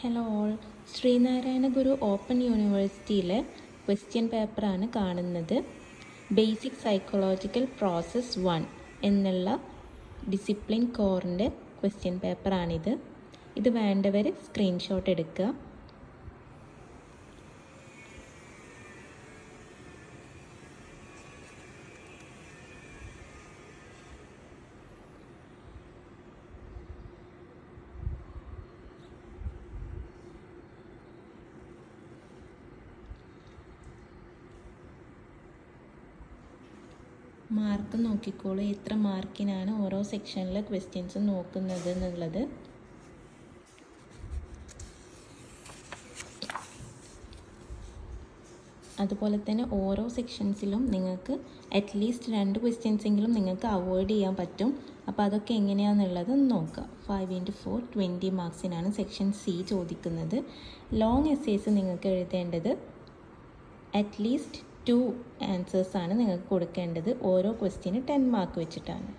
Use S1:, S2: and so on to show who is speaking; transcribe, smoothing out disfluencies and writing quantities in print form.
S1: Hello all, Sreenarayana ഗുരു open യൂണിവേഴ്സിറ്റിയിലെ question പേപ്പറാണ് കാണുന്നത്. ബേസിക് സൈക്കോളജിക്കൽ പ്രോസസ് 1 എന്നുള്ള ഡിസിപ്ലിൻ കോറിൻ്റെ ക്വസ്റ്റ്യൻ പേപ്പറാണിത്. ഇത് വേണ്ടവർ സ്ക്രീൻഷോട്ട് എടുക്കുക. മാർക്ക് നോക്കിക്കോളൂ, എത്ര മാർക്കിനാണ് ഓരോ സെക്ഷനിലെ ക്വസ്റ്റ്യൻസ് നോക്കുന്നത് എന്നുള്ളത്. അതുപോലെ തന്നെ ഓരോ സെക്ഷൻസിലും നിങ്ങൾക്ക് അറ്റ്ലീസ്റ്റ് 2 ക്വസ്റ്റ്യൻസ് എങ്കിലും നിങ്ങൾക്ക് അവോയ്ഡ് ചെയ്യാൻ പറ്റും. അപ്പോൾ അതൊക്കെ എങ്ങനെയാണെന്നുള്ളത് നോക്കുക. 5x4 20 മാർക്സിനാണ് സെക്ഷൻ സി ചോദിക്കുന്നത്. ലോങ് എസ്സേസ് നിങ്ങൾക്ക് എഴുതേണ്ടത് അറ്റ്ലീസ്റ്റ് 2 ആൻസേഴ്സാണ് നിങ്ങൾക്ക് കൊടുക്കേണ്ടത്. ഓരോ ക്വസ്റ്റ്യന് 10 മാർക്ക് വെച്ചിട്ടാണ്.